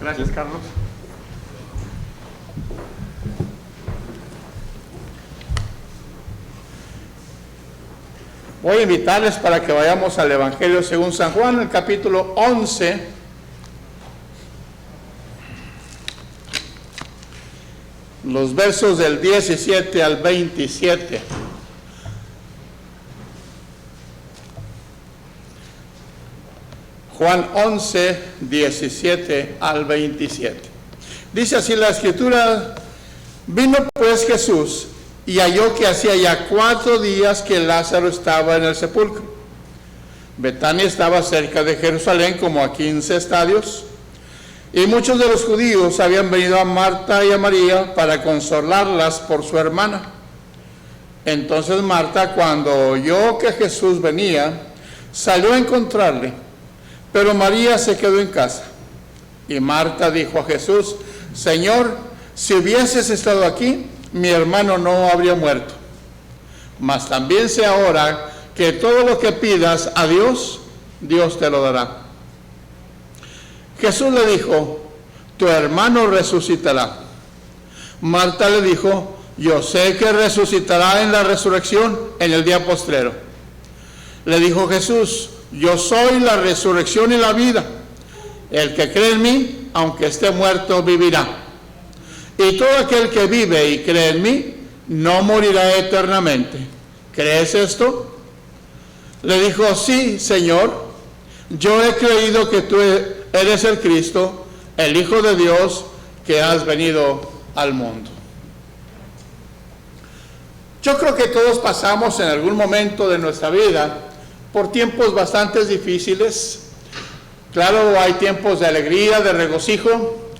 Gracias, Carlos. Voy a invitarles para que vayamos al Evangelio según San Juan, el capítulo 11. Los versos del 17 al 27. Juan 11, 17 al 27. Dice así la Escritura: vino pues Jesús y halló que hacía ya 4 días que Lázaro estaba en el sepulcro. Betania estaba cerca de Jerusalén, como a 15 estadios, y muchos de los judíos habían venido a Marta y a María para consolarlas por su hermana. Entonces Marta, cuando oyó que Jesús venía, salió a encontrarle, pero María se quedó en casa. Y Marta dijo a Jesús: Señor, si hubieses estado aquí, mi hermano no habría muerto. Mas también sé ahora que todo lo que pidas a Dios, Dios te lo dará. Jesús le dijo: tu hermano resucitará. Marta le dijo: yo sé que resucitará en la resurrección en el día postrero. Le dijo Jesús: yo soy la resurrección y la vida. El que cree en mí, aunque esté muerto, vivirá. Y todo aquel que vive y cree en mí, no morirá eternamente. ¿Crees esto? Le dijo: sí, Señor, yo he creído que tú eres el Cristo, el Hijo de Dios, que has venido al mundo. Yo creo que todos pasamos en algún momento de nuestra vida por tiempos bastante difíciles. Claro, hay tiempos de alegría, de regocijo,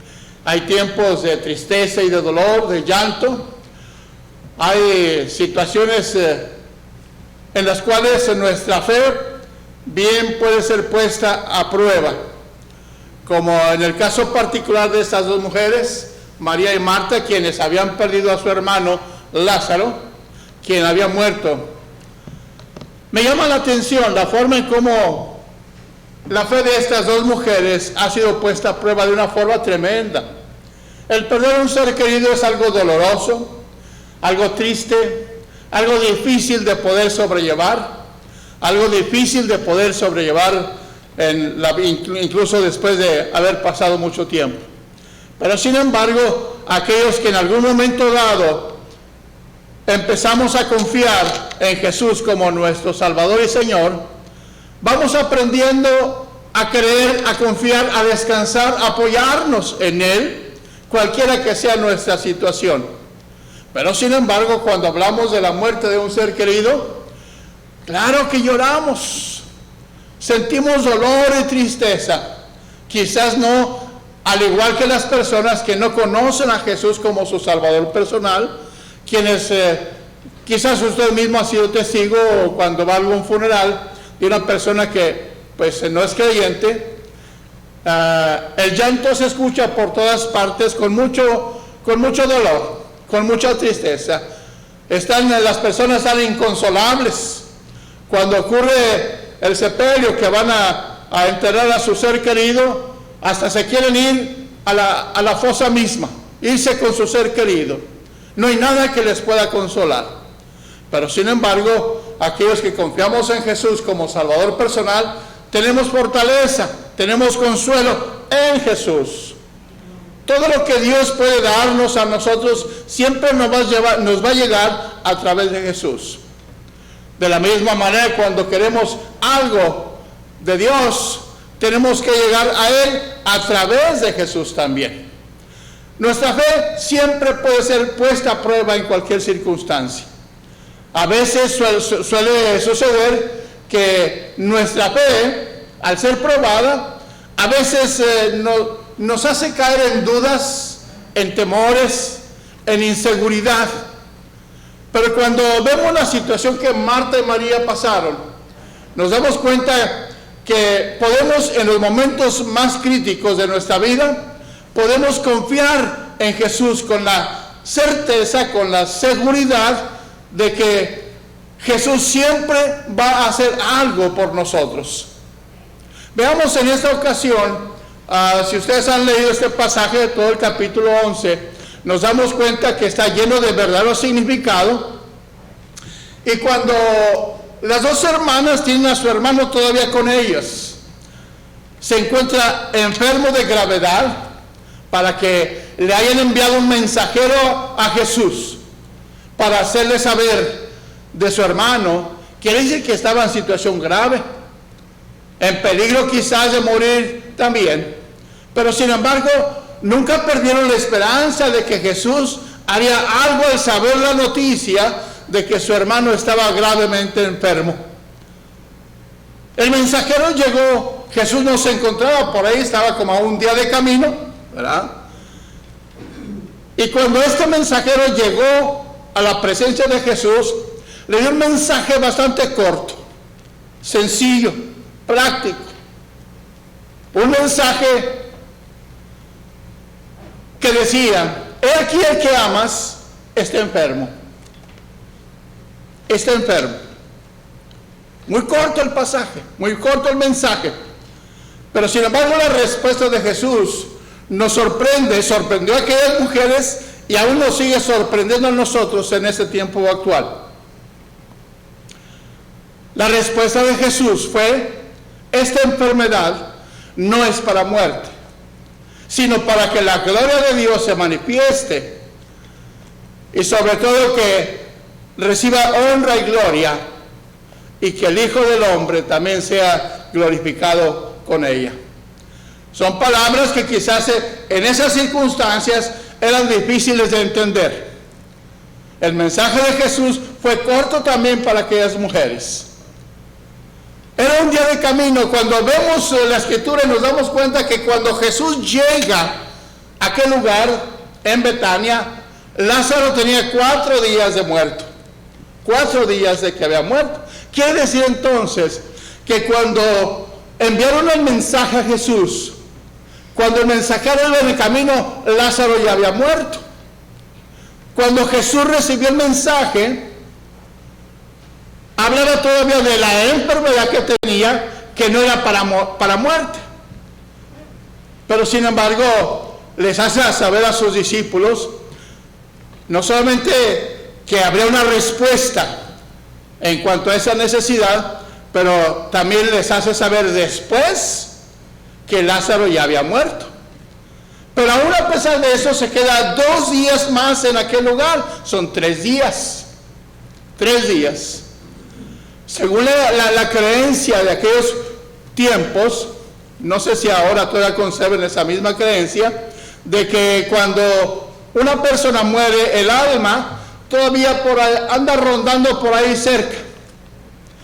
hay tiempos de tristeza y de dolor, de llanto. Hay situaciones en las cuales nuestra fe bien puede ser puesta a prueba, como en el caso particular de estas dos mujeres, María y Marta, quienes habían perdido a su hermano Lázaro, quien había muerto. Me llama la atención la forma en cómo la fe de estas dos mujeres ha sido puesta a prueba de una forma tremenda. El perder a un ser querido es algo doloroso, algo triste, algo difícil de poder sobrellevar, incluso después de haber pasado mucho tiempo. Pero sin embargo, aquellos que en algún momento dado empezamos a confiar en Jesús como nuestro Salvador y Señor, vamos aprendiendo a creer, a confiar, a descansar, a apoyarnos en Él, cualquiera que sea nuestra situación. Pero sin embargo, cuando hablamos de la muerte de un ser querido, claro que lloramos, sentimos dolor y tristeza. Quizás no, al igual que las personas que no conocen a Jesús como su Salvador personal, quienes quizás usted mismo ha sido testigo cuando va a algún funeral de una persona que pues no es creyente. El llanto se escucha por todas partes con mucho dolor, con mucha tristeza. Las personas están inconsolables. Cuando ocurre el sepelio, que van a enterrar a su ser querido, hasta se quieren ir a la fosa misma, irse con su ser querido. No hay nada que les pueda consolar. Pero sin embargo, aquellos que confiamos en Jesús como Salvador personal, tenemos fortaleza, tenemos consuelo en Jesús. Todo lo que Dios puede darnos a nosotros siempre nos va a llegar a través de Jesús. De la misma manera, cuando queremos algo de Dios, tenemos que llegar a Él a través de Jesús también. Nuestra fe siempre puede ser puesta a prueba en cualquier circunstancia. A veces suele suceder que nuestra fe, al ser probada, a veces nos hace caer en dudas, en temores, en inseguridad. Pero cuando vemos la situación que Marta y María pasaron, nos damos cuenta que podemos, en los momentos más críticos de nuestra vida, podemos confiar en Jesús con la certeza, con la seguridad de que Jesús siempre va a hacer algo por nosotros. Veamos en esta ocasión Si ustedes han leído este pasaje de todo el capítulo 11, nos damos cuenta que está lleno de verdadero significado. Y cuando las dos hermanas tienen a su hermano todavía con ellas, se encuentra enfermo de gravedad, para que le hayan enviado un mensajero a Jesús para hacerle saber de su hermano, quiere decir que estaba en situación grave, en peligro quizás de morir también. Pero sin embargo, nunca perdieron la esperanza de que Jesús haría algo al saber la noticia de que su hermano estaba gravemente enfermo. El mensajero llegó, Jesús no se encontraba por ahí, estaba como a un día de camino, ¿verdad? Y cuando este mensajero llegó a la presencia de Jesús, le dio un mensaje bastante corto, sencillo, práctico. Un mensaje que decía: he aquí el que amas está enfermo. Está enfermo. Muy corto el pasaje, muy corto el mensaje. Pero sin embargo la respuesta de Jesús nos sorprendió a aquellas mujeres y aún nos sigue sorprendiendo a nosotros en este tiempo actual. La respuesta de Jesús fue: esta enfermedad no es para muerte, sino para que la gloria de Dios se manifieste y sobre todo que reciba honra y gloria, y que el Hijo del Hombre también sea glorificado con ella. Son palabras que quizás en esas circunstancias eran difíciles de entender. El mensaje de Jesús fue corto también para aquellas mujeres. Era un día de camino. Cuando vemos la escritura nos damos cuenta que cuando Jesús llega a aquel lugar en Betania, Lázaro tenía 4 días de muerto. 4 días de que había muerto. Quiere decir entonces que cuando enviaron el mensaje a Jesús, cuando el mensajero iba en el camino, Lázaro ya había muerto. Cuando Jesús recibió el mensaje, hablaba todavía de la enfermedad que tenía, que no era para muerte. Pero sin embargo, les hace saber a sus discípulos, no solamente que habría una respuesta en cuanto a esa necesidad, pero también les hace saber después que Lázaro ya había muerto. Pero aún a pesar de eso, se queda 2 días más en aquel lugar. Son 3 días. 3 días. Según la creencia de aquellos tiempos, no sé si ahora todavía conservan esa misma creencia, de que cuando una persona muere, el alma todavía anda rondando por ahí cerca.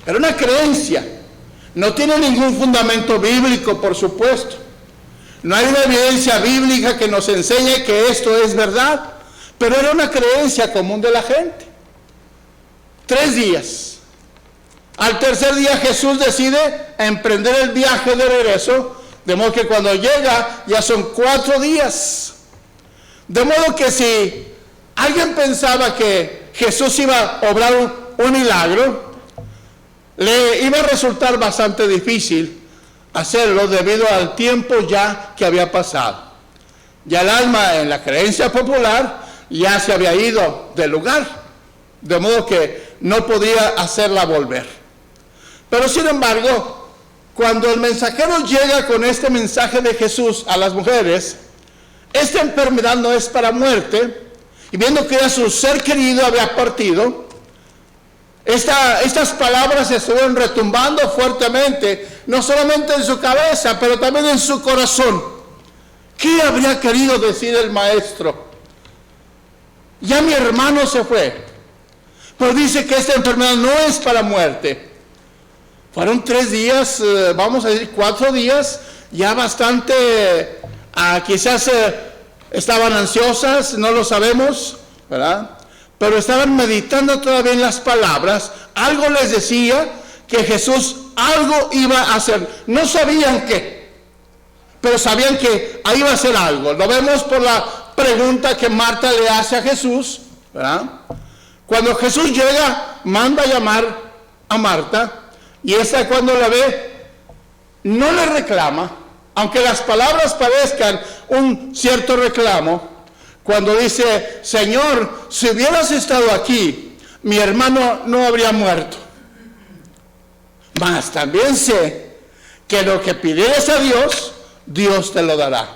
Era una creencia. No tiene ningún fundamento bíblico, por supuesto. No hay una evidencia bíblica que nos enseñe que esto es verdad, pero era una creencia común de la gente. 3 días. Al tercer día Jesús decide emprender el viaje de regreso, de modo que cuando llega ya son 4 días. De modo que si alguien pensaba que Jesús iba a obrar un milagro, le iba a resultar bastante difícil hacerlo debido al tiempo ya que había pasado. Ya el alma, en la creencia popular, ya se había ido del lugar, de modo que no podía hacerla volver. Pero sin embargo, cuando el mensajero llega con este mensaje de Jesús a las mujeres, esta enfermedad no es para muerte, y viendo que ya su ser querido había partido, estas palabras se estuvieron retumbando fuertemente, no solamente en su cabeza, pero también en su corazón. ¿Qué habría querido decir el maestro? Ya mi hermano se fue, pero dice que esta enfermedad no es para muerte. Fueron 3 días, vamos a decir 4 días, ya bastante, quizás estaban ansiosas, no lo sabemos, ¿verdad? Pero estaban meditando todavía en las palabras. Algo les decía que Jesús algo iba a hacer. No sabían qué, pero sabían que ahí iba a hacer algo. Lo vemos por la pregunta que Marta le hace a Jesús, ¿verdad? Cuando Jesús llega, manda a llamar a Marta, y esta cuando la ve, no le reclama, Aunque las palabras parezcan un cierto reclamo, cuando dice, Señor, si hubieras estado aquí, mi hermano no habría muerto. Mas también sé que lo que pidieres a Dios, Dios te lo dará.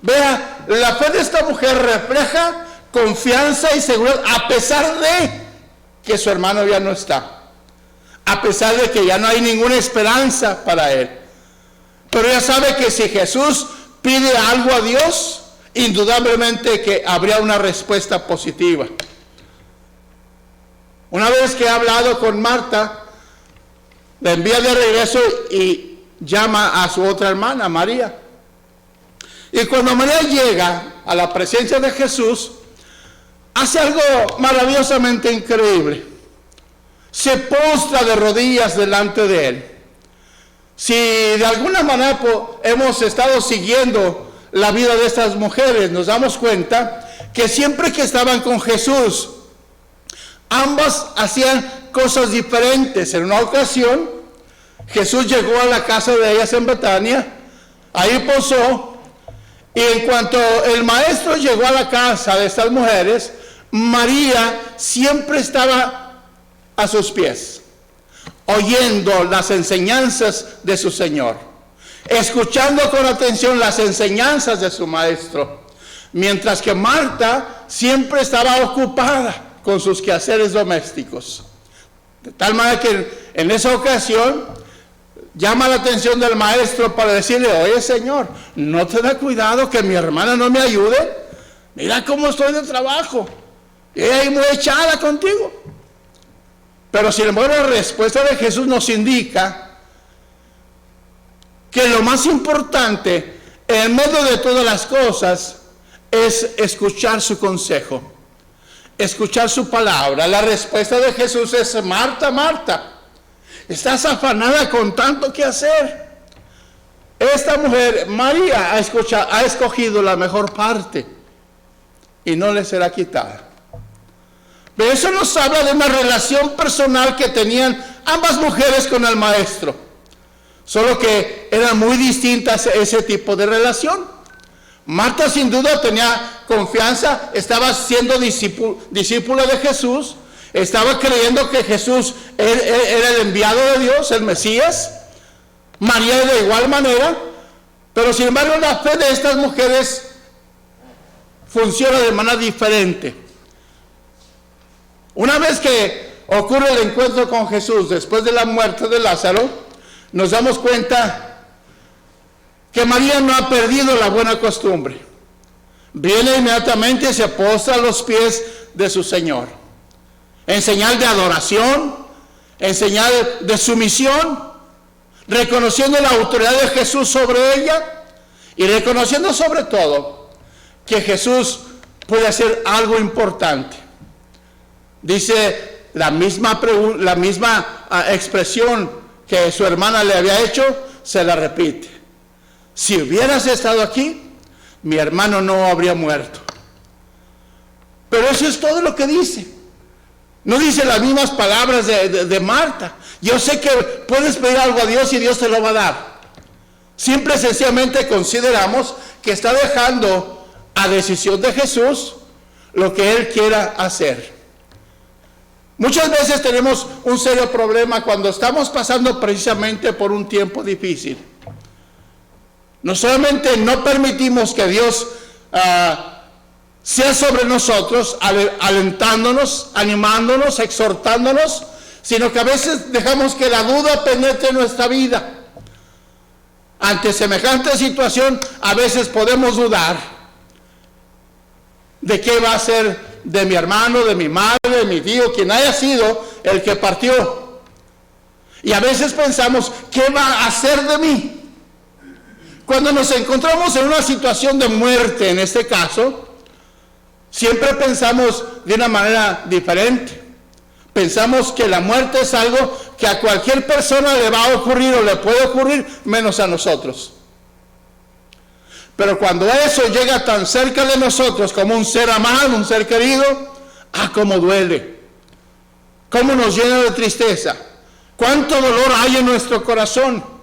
Vea, la fe de esta mujer refleja confianza y seguridad, a pesar de que su hermano ya no está, a pesar de que ya no hay ninguna esperanza para él. Pero ella sabe que si Jesús pide algo a Dios, indudablemente que habría una respuesta positiva. Una vez que ha hablado con Marta, la envía de regreso y llama a su otra hermana, María. Y cuando María llega a la presencia de Jesús, hace algo maravillosamente increíble. Se postra de rodillas delante de él. Si de alguna manera hemos estado siguiendo la vida de estas mujeres, nos damos cuenta que siempre que estaban con Jesús, ambas hacían cosas diferentes. En una ocasión, Jesús llegó a la casa de ellas en Betania, ahí posó, y en cuanto el maestro llegó a la casa de estas mujeres, María siempre estaba a sus pies, oyendo las enseñanzas de su Señor, escuchando con atención las enseñanzas de su maestro, mientras que Marta siempre estaba ocupada con sus quehaceres domésticos. De tal manera que en esa ocasión llama la atención del maestro para decirle, oye Señor, ¿no te da cuidado que mi hermana no me ayude? Mira cómo estoy de trabajo, y ella ahí muy echada contigo. Pero sin embargo la respuesta de Jesús nos indica que lo más importante en medio de todas las cosas es escuchar su consejo, escuchar su palabra. La respuesta de Jesús es, Marta, Marta, estás afanada con tanto que hacer. Esta mujer, María, ha escogido la mejor parte y no le será quitada. Pero eso nos habla de una relación personal que tenían ambas mujeres con el maestro, solo que eran muy distintas ese tipo de relación. Marta sin duda tenía confianza, estaba siendo discípula de Jesús, estaba creyendo que Jesús era el enviado de Dios, el Mesías. María de igual manera, pero sin embargo la fe de estas mujeres funciona de manera diferente. Una vez que ocurre el encuentro con Jesús después de la muerte de Lázaro, nos damos cuenta que María no ha perdido la buena costumbre. Viene inmediatamente y se postra a los pies de su Señor, en señal de adoración, en señal de sumisión, reconociendo la autoridad de Jesús sobre ella y reconociendo sobre todo que Jesús puede hacer algo importante. Dice la misma expresión que su hermana le había hecho, se la repite. Si hubieras estado aquí, mi hermano no habría muerto. Pero eso es todo lo que dice. No dice las mismas palabras de Marta. Yo sé que puedes pedir algo a Dios y Dios te lo va a dar. Simple y sencillamente consideramos que está dejando a decisión de Jesús lo que Él quiera hacer. Muchas veces tenemos un serio problema cuando estamos pasando precisamente por un tiempo difícil. No solamente no permitimos que Dios sea sobre nosotros, alentándonos, animándonos, exhortándonos, sino que a veces dejamos que la duda penetre nuestra vida. Ante semejante situación, a veces podemos dudar de qué va a ser de mi hermano, de mi madre, de mi tío, quien haya sido el que partió. Y a veces pensamos, ¿qué va a hacer de mí? Cuando nos encontramos en una situación de muerte, en este caso, siempre pensamos de una manera diferente. Pensamos que la muerte es algo que a cualquier persona le va a ocurrir o le puede ocurrir, menos a nosotros. Pero cuando eso llega tan cerca de nosotros como un ser amado, un ser querido, cómo duele, cómo nos llena de tristeza, cuánto dolor hay en nuestro corazón.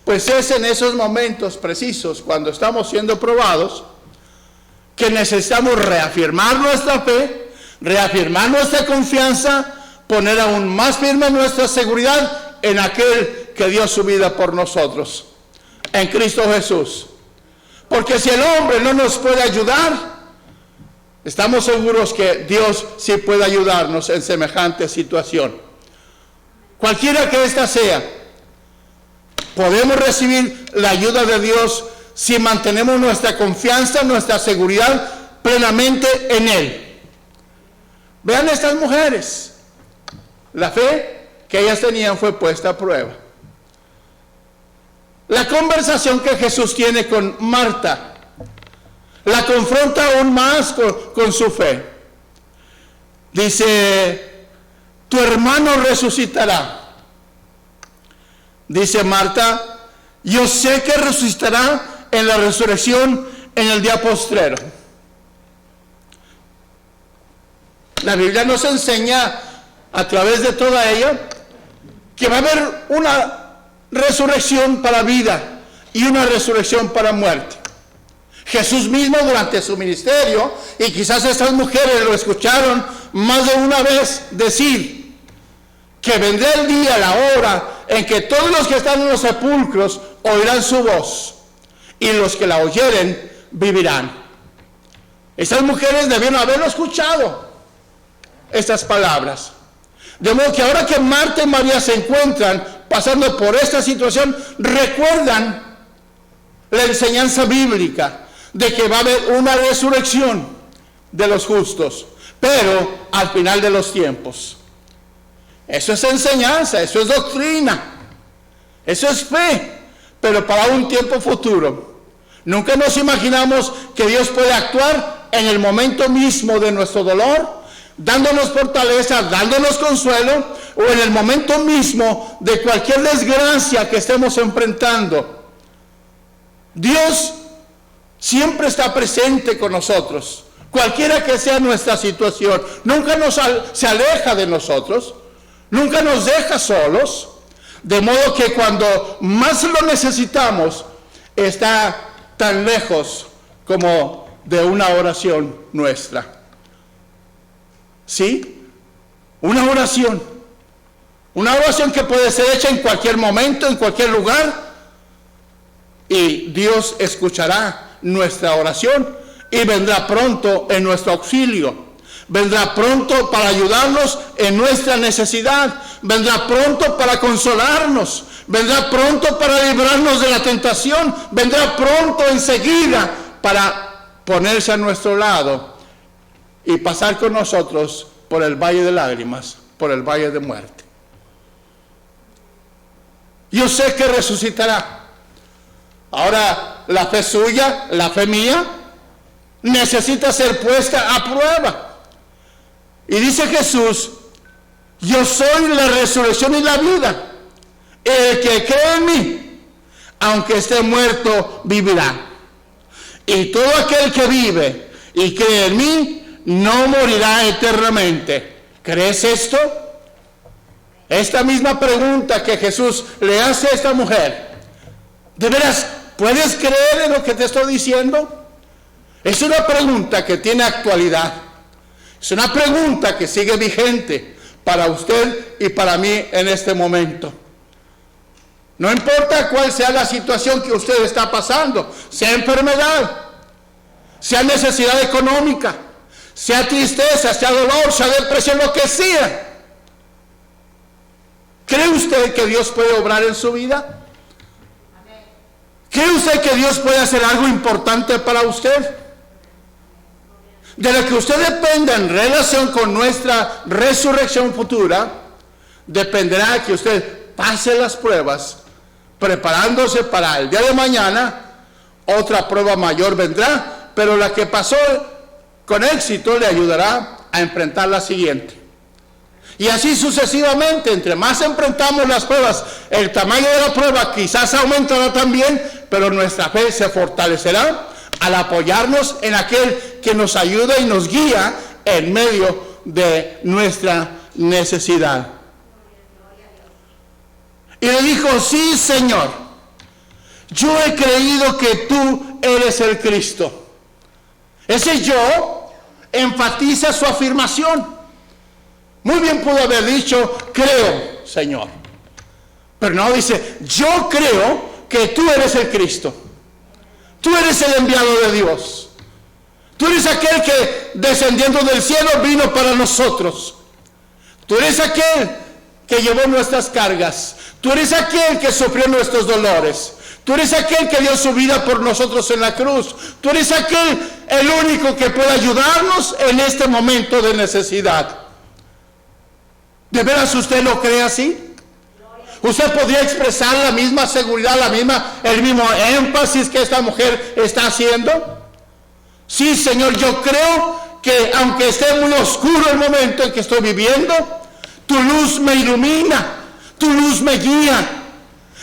Pues es en esos momentos precisos, cuando estamos siendo probados, que necesitamos reafirmar nuestra fe, reafirmar nuestra confianza, poner aún más firme nuestra seguridad en aquel que dio su vida por nosotros, en Cristo Jesús. Porque si el hombre no nos puede ayudar, estamos seguros que Dios sí puede ayudarnos en semejante situación. Cualquiera que ésta sea, podemos recibir la ayuda de Dios si mantenemos nuestra confianza, nuestra seguridad plenamente en Él. Vean estas mujeres. La fe que ellas tenían fue puesta a prueba. La conversación que Jesús tiene con Marta la confronta aún más con su fe. Dice, tu hermano resucitará. Dice Marta, yo sé que resucitará en la resurrección en el día postrero. La Biblia nos enseña a través de toda ella que va a haber una resurrección para vida y una resurrección para muerte. Jesús mismo durante su ministerio, y quizás estas mujeres lo escucharon más de una vez decir, que vendrá el día, la hora, en que todos los que están en los sepulcros oirán su voz, y los que la oyeren vivirán. Estas mujeres debieron haberlo escuchado, estas palabras. De modo que ahora que Marta y María se encuentran pasando por esta situación, recuerdan la enseñanza bíblica de que va a haber una resurrección de los justos, pero al final de los tiempos. Eso es enseñanza, eso es doctrina, eso es fe, pero para un tiempo futuro. Nunca nos imaginamos que Dios puede actuar en el momento mismo de nuestro dolor, dándonos fortaleza, dándonos consuelo, o en el momento mismo de cualquier desgracia que estemos enfrentando. Dios siempre está presente con nosotros, cualquiera que sea nuestra situación. Nunca se aleja de nosotros, nunca nos deja solos, de modo que cuando más lo necesitamos, está tan lejos como de una oración nuestra. ¿Sí? Una oración que puede ser hecha en cualquier momento, en cualquier lugar, y Dios escuchará nuestra oración y vendrá pronto en nuestro auxilio, vendrá pronto para ayudarnos en nuestra necesidad, vendrá pronto para consolarnos, vendrá pronto para librarnos de la tentación, vendrá pronto enseguida para ponerse a nuestro lado y pasar con nosotros por el valle de lágrimas, por el valle de muerte. Yo sé que resucitará. Ahora, la fe suya, la fe mía, necesita ser puesta a prueba. Y dice Jesús, yo soy la resurrección y la vida. El que cree en mí, aunque esté muerto, vivirá. Y todo aquel que vive y cree en mí, no morirá eternamente. ¿Crees esto? Esta misma pregunta que Jesús le hace a esta mujer, ¿de veras puedes creer en lo que te estoy diciendo? Es una pregunta que tiene actualidad. Es una pregunta que sigue vigente para usted y para mí en este momento. No importa cuál sea la situación que usted está pasando, sea enfermedad, sea necesidad económica, sea tristeza, sea dolor, sea depresión, lo que sea. ¿Cree usted que Dios puede obrar en su vida? ¿Cree usted que Dios puede hacer algo importante para usted? De lo que usted dependa en relación con nuestra resurrección futura, dependerá que usted pase las pruebas, preparándose para el día de mañana. Otra prueba mayor vendrá, pero la que pasó con éxito le ayudará a enfrentar la siguiente. Y así sucesivamente, entre más enfrentamos las pruebas, el tamaño de la prueba quizás aumentará también, pero nuestra fe se fortalecerá al apoyarnos en aquel que nos ayuda y nos guía en medio de nuestra necesidad. Y le dijo, sí, Señor, yo he creído que tú eres el Cristo. Ese yo enfatiza su afirmación. Muy bien pudo haber dicho, creo, Señor. Pero no, dice, yo creo que tú eres el Cristo. Tú eres el enviado de Dios. Tú eres aquel que descendiendo del cielo vino para nosotros. Tú eres aquel que llevó nuestras cargas. Tú eres aquel que sufrió nuestros dolores. Tú eres aquel que dio su vida por nosotros en la cruz. Tú eres aquel, el único que puede ayudarnos en este momento de necesidad. ¿De veras usted lo cree así? ¿Usted podría expresar la misma seguridad, el mismo énfasis que esta mujer está haciendo? Sí, Señor, yo creo que aunque esté muy oscuro el momento en que estoy viviendo, tu luz me ilumina, tu luz me guía.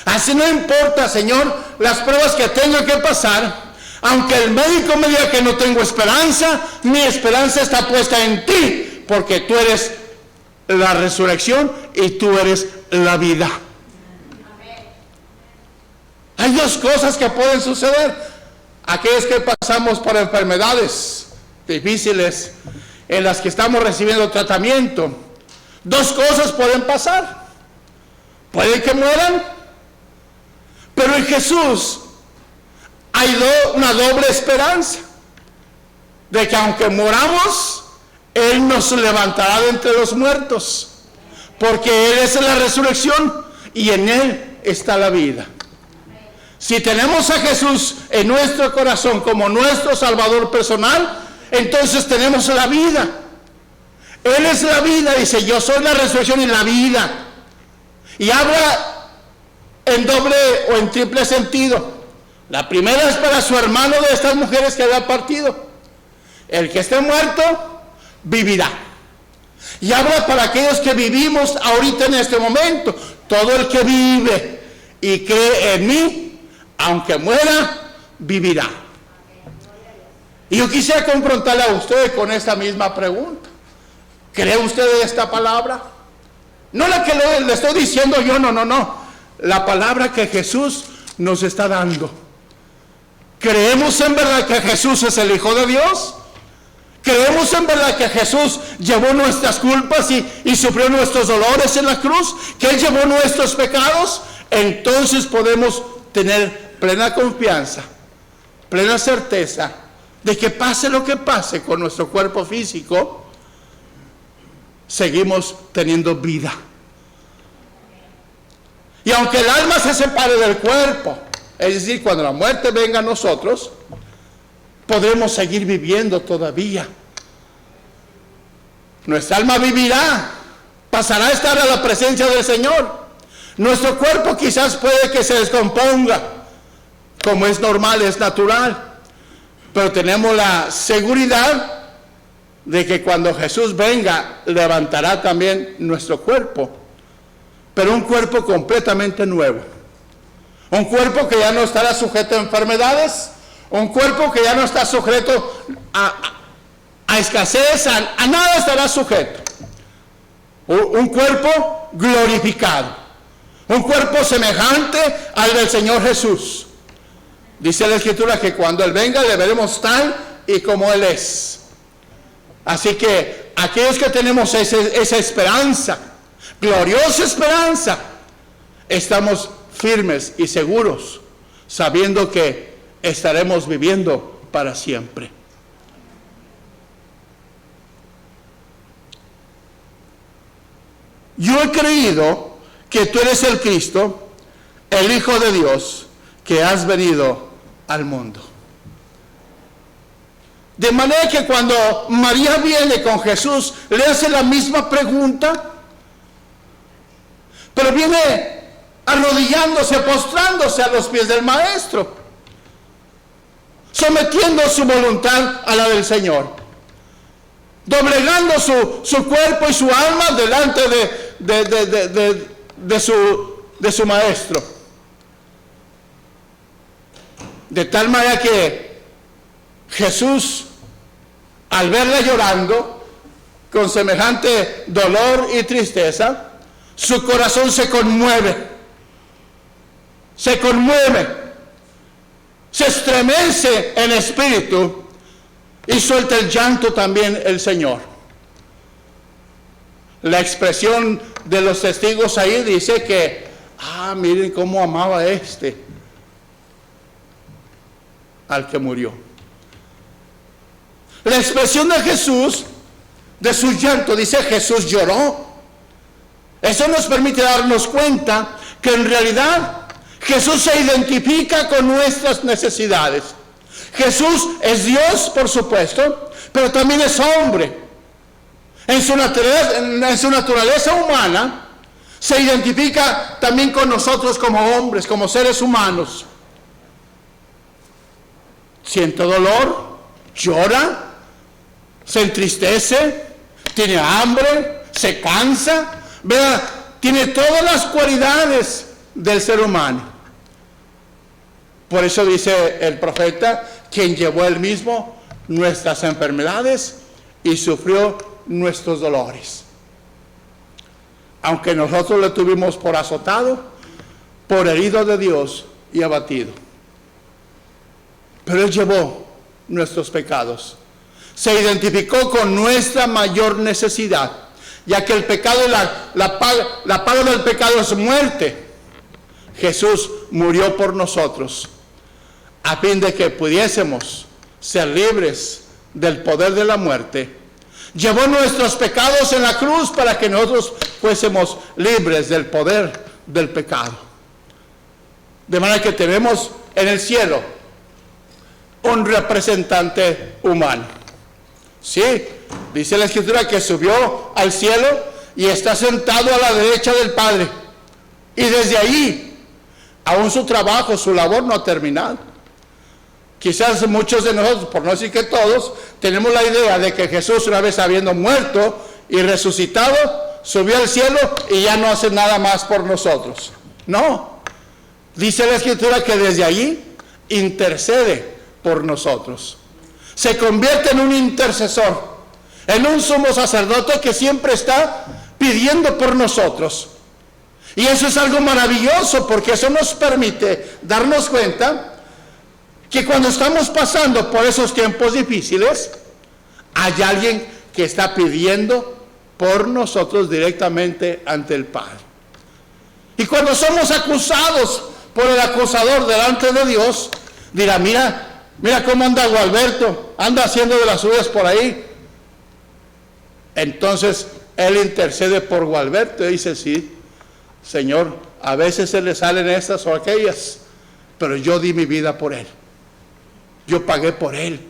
Así no importa, Señor, las pruebas que tengo que pasar, aunque el médico me diga que no tengo esperanza, mi esperanza está puesta en ti, porque tú eres la resurrección y tú eres la vida. Hay dos cosas que pueden suceder. Aquellos que pasamos por enfermedades difíciles en las que estamos recibiendo tratamiento, dos cosas pueden pasar. Pueden que mueran, pero en Jesús hay una doble esperanza de que aunque moramos, Él nos levantará de entre los muertos, porque Él es la resurrección y en Él está la vida. Si tenemos a Jesús en nuestro corazón como nuestro Salvador personal, entonces tenemos la vida. Él es la vida, dice, yo soy la resurrección y la vida. Y habla en doble o en triple sentido. La primera es para su hermano de estas mujeres que había partido. El que esté muerto, vivirá. Y habla para aquellos que vivimos ahorita en este momento. Todo el que vive y cree en mí, aunque muera, vivirá. Y yo quisiera confrontarle a usted con esta misma pregunta. ¿Cree usted en esta palabra? No la que le estoy diciendo yo, no. La palabra que Jesús nos está dando. ¿Creemos en verdad que Jesús es el Hijo de Dios? ¿Creemos en verdad que Jesús llevó nuestras culpas y sufrió nuestros dolores en la cruz? ¿Que Él llevó nuestros pecados? Entonces podemos tener plena confianza, plena certeza de que pase lo que pase con nuestro cuerpo físico, seguimos teniendo vida. Y aunque el alma se separe del cuerpo, es decir, cuando la muerte venga a nosotros, podremos seguir viviendo todavía. Nuestra alma vivirá, pasará a estar a la presencia del Señor. Nuestro cuerpo quizás puede que se descomponga, como es normal, es natural, pero tenemos la seguridad de que cuando Jesús venga, levantará también nuestro cuerpo, pero un cuerpo completamente nuevo, un cuerpo que ya no estará sujeto a enfermedades, un cuerpo que ya no está sujeto a escasez, a nada estará sujeto, un cuerpo glorificado, un cuerpo semejante al del Señor Jesús. Dice la Escritura que cuando Él venga le veremos tal y como Él es. Así que aquellos que tenemos esa esperanza, gloriosa esperanza, estamos firmes y seguros, sabiendo que estaremos viviendo para siempre. Yo he creído que tú eres el Cristo, el Hijo de Dios, que has venido al mundo. De manera que cuando María viene con Jesús, le hace la misma pregunta, pero viene arrodillándose, postrándose a los pies del Maestro, sometiendo su voluntad a la del Señor, doblegando su cuerpo y su alma delante de su Maestro. De tal manera que Jesús, al verla llorando con semejante dolor y tristeza, su corazón se conmueve. se estremece en espíritu y suelta el llanto también el Señor. La expresión de los testigos ahí dice que, miren cómo amaba al que murió. La expresión de Jesús, de su llanto, dice Jesús lloró. Eso nos permite darnos cuenta que en realidad Jesús se identifica con nuestras necesidades. Jesús es Dios, por supuesto, pero también es hombre. En su naturaleza humana, se identifica también con nosotros como hombres, como seres humanos. Siente dolor, llora, se entristece, tiene hambre, se cansa. Vea, tiene todas las cualidades del ser humano. Por eso dice el profeta, quien llevó él mismo nuestras enfermedades y sufrió nuestros dolores. Aunque nosotros le tuvimos por azotado, por herido de Dios y abatido. Pero él llevó nuestros pecados. Se identificó con nuestra mayor necesidad, ya que el pecado, la paga del pecado es muerte. Jesús murió por nosotros, a fin de que pudiésemos ser libres del poder de la muerte. Llevó nuestros pecados en la cruz para que nosotros fuésemos libres del poder del pecado. De manera que tenemos en el cielo un representante humano. Sí, dice la Escritura que subió al cielo y está sentado a la derecha del Padre. Y desde ahí, aún su trabajo, su labor no ha terminado. Quizás muchos de nosotros, por no decir que todos, tenemos la idea de que Jesús, una vez habiendo muerto y resucitado, subió al cielo y ya no hace nada más por nosotros. No, dice la Escritura que desde allí intercede por nosotros. Se convierte en un intercesor, en un sumo sacerdote que siempre está pidiendo por nosotros. Y eso es algo maravilloso, porque eso nos permite darnos cuenta que cuando estamos pasando por esos tiempos difíciles, hay alguien que está pidiendo por nosotros directamente ante el Padre. Y cuando somos acusados por el acusador delante de Dios, dirá, mira cómo anda Gualberto, anda haciendo de las suyas por ahí. Entonces él intercede por Gualberto y dice, sí, Señor, a veces se le salen estas o aquellas, pero yo di mi vida por él. Yo pagué por él.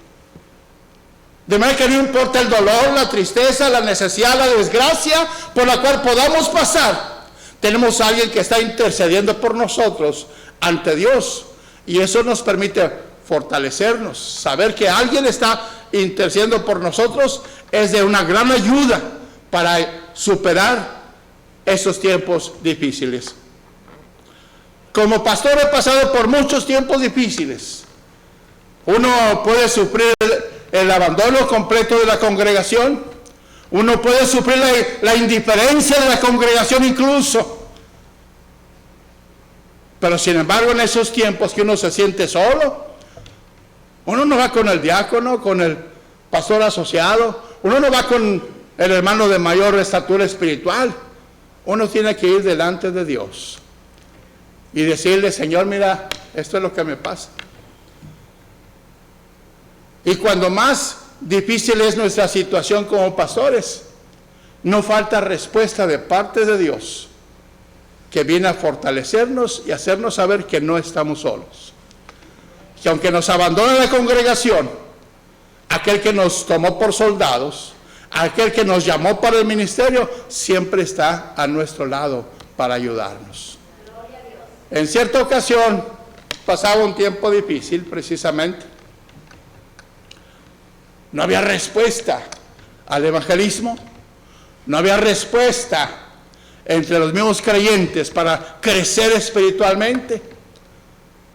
De manera que no importa el dolor, la tristeza, la necesidad, la desgracia por la cual podamos pasar, tenemos a alguien que está intercediendo por nosotros ante Dios. Y eso nos permite fortalecernos. Saber que alguien está intercediendo por nosotros es de una gran ayuda para superar esos tiempos difíciles. Como pastor he pasado por muchos tiempos difíciles. Uno puede sufrir el abandono completo de la congregación. Uno puede sufrir la indiferencia de la congregación incluso. Pero sin embargo, en esos tiempos que uno se siente solo, uno no va con el diácono, con el pastor asociado, uno no va con el hermano de mayor estatura espiritual. Uno tiene que ir delante de Dios y decirle, Señor, mira, esto es lo que me pasa. Y cuando más difícil es nuestra situación como pastores, no falta respuesta de parte de Dios, que viene a fortalecernos y hacernos saber que no estamos solos. Que aunque nos abandone la congregación, aquel que nos tomó por soldados, aquel que nos llamó para el ministerio, siempre está a nuestro lado para ayudarnos. En cierta ocasión pasaba un tiempo difícil, precisamente. No había respuesta al evangelismo, no había respuesta entre los mismos creyentes para crecer espiritualmente.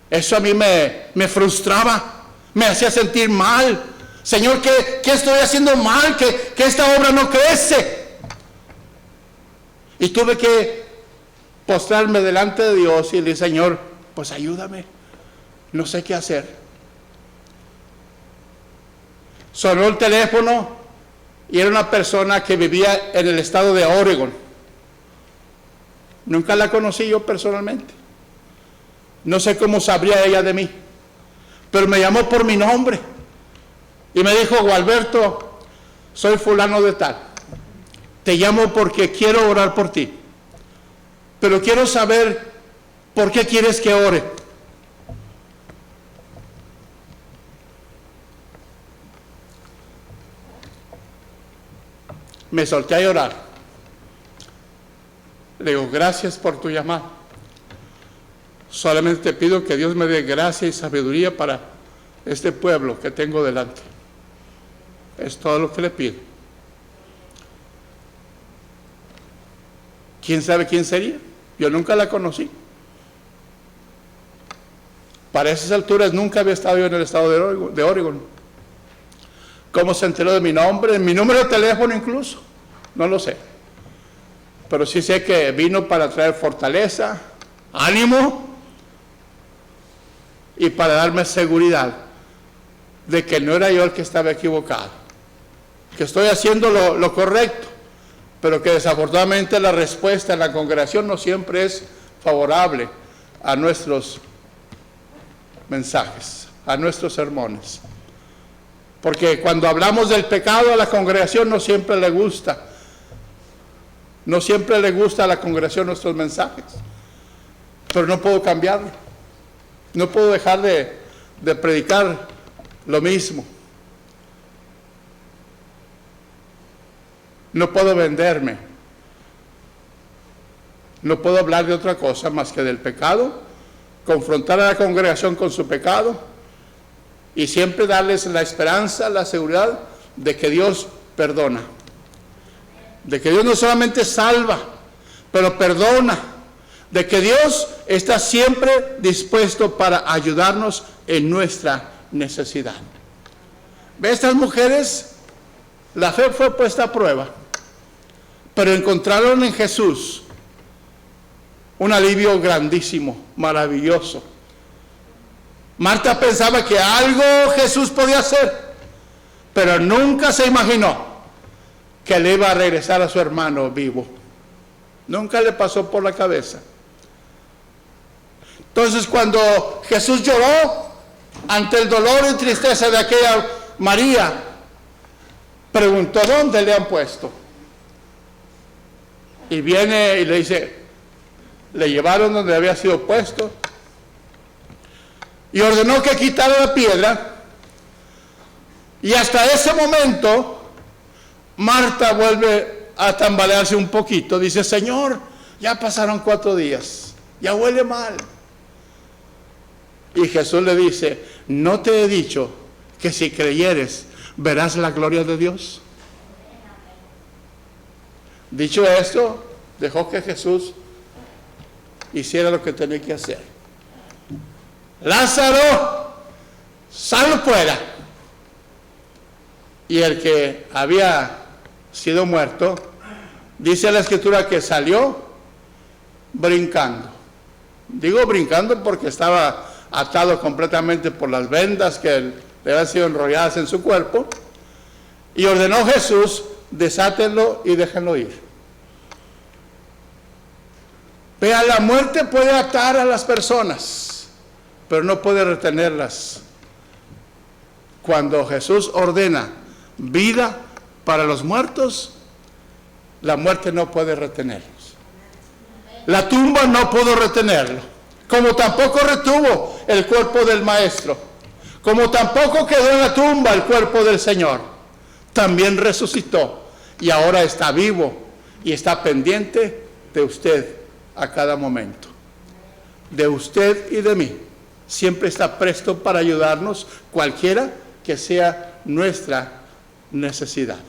Eso a mí me frustraba, me hacía sentir mal. Señor, ¿qué estoy haciendo mal? Que esta obra no crece. Y tuve que postrarme delante de Dios y decirle, Señor, pues ayúdame. No sé qué hacer. Sonó el teléfono y era una persona que vivía en el estado de Oregon. Nunca la conocí yo personalmente. No sé cómo sabría ella de mí. Pero me llamó por mi nombre y me dijo: Gualberto, soy fulano de tal. Te llamo porque quiero orar por ti. Pero quiero saber por qué quieres que ore. Me solté a llorar. Le digo: gracias por tu llamada. Solamente te pido que Dios me dé gracia y sabiduría para este pueblo que tengo delante. Es todo lo que le pido. ¿Quién sabe quién sería? Yo nunca la conocí. Para esas alturas nunca había estado yo en el estado de Oregon. ¿Cómo se enteró de mi nombre? Mi número de teléfono incluso. No lo sé. Pero sí sé que vino para traer fortaleza, ánimo y para darme seguridad de que no era yo el que estaba equivocado. Que estoy haciendo lo correcto, pero que desafortunadamente la respuesta en la congregación no siempre es favorable a nuestros mensajes, a nuestros sermones. Porque cuando hablamos del pecado a la congregación no siempre le gusta. No siempre le gusta a la congregación nuestros mensajes. Pero no puedo cambiarlo. No puedo dejar de predicar lo mismo. No puedo venderme. No puedo hablar de otra cosa más que del pecado, confrontar a la congregación con su pecado y siempre darles la esperanza, la seguridad de que Dios perdona. De que Dios no solamente salva, pero perdona. De que Dios está siempre dispuesto para ayudarnos en nuestra necesidad. ¿Ve? Estas mujeres, la fe fue puesta a prueba, pero encontraron en Jesús un alivio grandísimo, maravilloso. Marta pensaba que algo Jesús podía hacer, pero nunca se imaginó que le iba a regresar a su hermano vivo. Nunca le pasó por la cabeza. Entonces, cuando Jesús lloró ante el dolor y tristeza de aquella María, preguntó: ¿dónde le han puesto? Y viene y le dice: le llevaron donde había sido puesto y ordenó que quitara la piedra. Y hasta ese momento Marta vuelve a tambalearse un poquito. Dice: Señor, ya pasaron 4 días, ya huele mal. Y Jesús le dice: ¿no te he dicho que si creyeres verás la gloria de Dios? Dicho esto, dejó que Jesús hiciera lo que tenía que hacer. Lázaro, sal fuera. Y el que había sido muerto, dice la Escritura que salió brincando. Digo brincando porque estaba atado completamente por las vendas que le habían sido enrolladas en su cuerpo. Y ordenó Jesús: desátenlo y déjenlo ir. Vea, la muerte puede atar a las personas, pero no puede retenerlas. Cuando Jesús ordena vida para los muertos, la muerte no puede retenerlos. La tumba no pudo retenerlo, como tampoco retuvo el cuerpo del Maestro, como tampoco quedó en la tumba el cuerpo del Señor. También resucitó y ahora está vivo y está pendiente de usted a cada momento. De usted y de mí. Siempre está presto para ayudarnos, cualquiera que sea nuestra necesidad.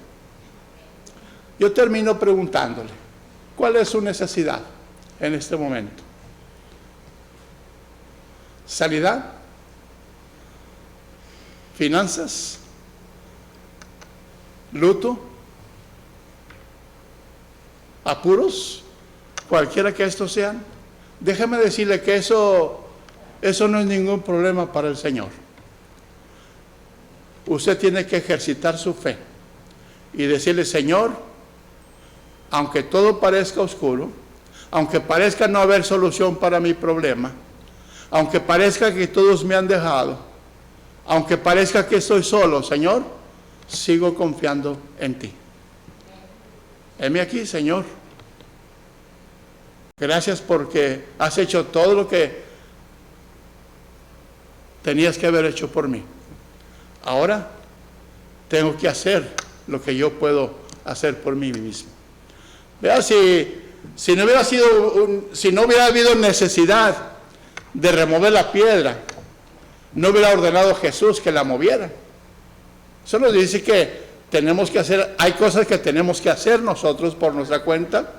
Yo termino preguntándole: ¿cuál es su necesidad en este momento? ¿Sanidad? ¿Finanzas? ¿Luto? ¿Apuros? Cualquiera que estos sean. Déjeme decirle que eso eso no es ningún problema para el Señor. Usted tiene que ejercitar su fe y decirle: Señor, aunque todo parezca oscuro, aunque parezca no haber solución para mi problema, aunque parezca que todos me han dejado, aunque parezca que estoy solo, Señor, sigo confiando en ti. Heme aquí, Señor. Gracias porque has hecho todo lo que tenías que haber hecho por mí. Ahora tengo que hacer lo que yo puedo hacer por mí mismo. Vea, si no hubiera habido necesidad de remover la piedra, no hubiera ordenado Jesús que la moviera. Eso nos dice que tenemos que hacer, hay cosas que tenemos que hacer nosotros por nuestra cuenta.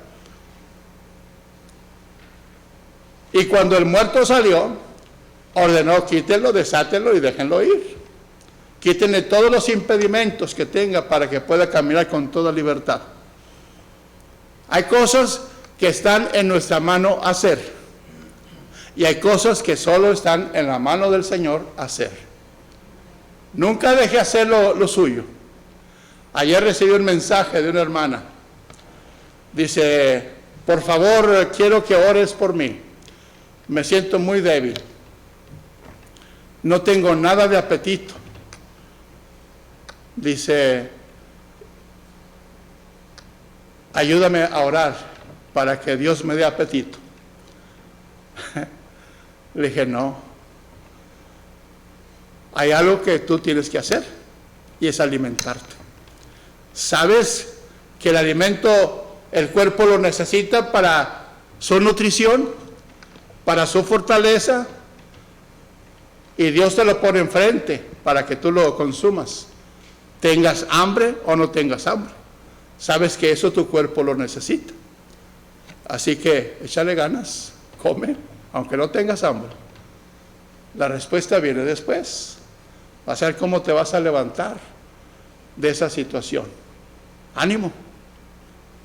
Y cuando el muerto salió, ordenó: quítenlo, desátenlo y déjenlo ir. Quítenle todos los impedimentos que tenga para que pueda caminar con toda libertad. Hay cosas que están en nuestra mano hacer. Y hay cosas que solo están en la mano del Señor hacer. Nunca deje hacer lo suyo. Ayer recibí un mensaje de una hermana. Dice: por favor, quiero que ores por mí. Me siento muy débil. No tengo nada de apetito. Dice: ayúdame a orar para que Dios me dé apetito. Le dije: no. Hay algo que tú tienes que hacer y es alimentarte. ¿Sabes que el alimento el cuerpo lo necesita para su nutrición, para su fortaleza? Y Dios te lo pone enfrente para que tú lo consumas. Tengas hambre o no tengas hambre. Sabes que eso tu cuerpo lo necesita. Así que échale ganas, come, aunque no tengas hambre. La respuesta viene después. Va a ser cómo te vas a levantar de esa situación. Ánimo.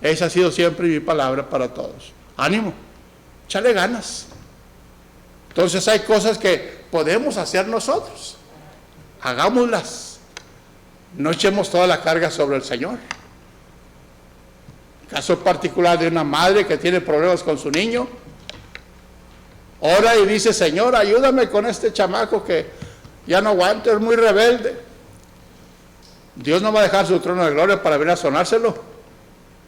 Esa ha sido siempre mi palabra para todos. Ánimo. Échale ganas. Entonces hay cosas que podemos hacer nosotros. Hagámoslas. No echemos toda la carga sobre el Señor. Caso particular de una madre que tiene problemas con su niño. Ora y dice: Señor, ayúdame con este chamaco que ya no aguanto, es muy rebelde. Dios no va a dejar su trono de gloria para venir a sonárselo.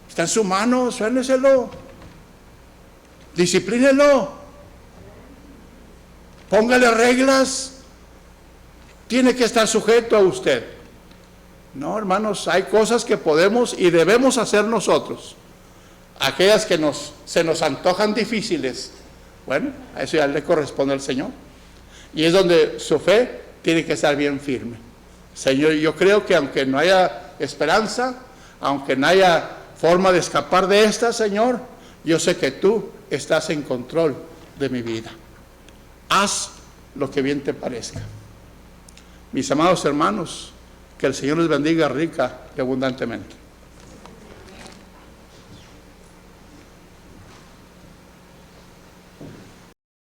Está en su mano, suéneselo. Disciplínelo. Póngale reglas. Tiene que estar sujeto a usted. No, hermanos, hay cosas que podemos y debemos hacer nosotros. Aquellas que se nos antojan difíciles, bueno, a eso ya le corresponde al Señor. Y es donde su fe tiene que estar bien firme. Señor, yo creo que aunque no haya esperanza, aunque no haya forma de escapar de esta, Señor, yo sé que tú estás en control de mi vida. Haz lo que bien te parezca. Mis amados hermanos, que el Señor les bendiga rica y abundantemente.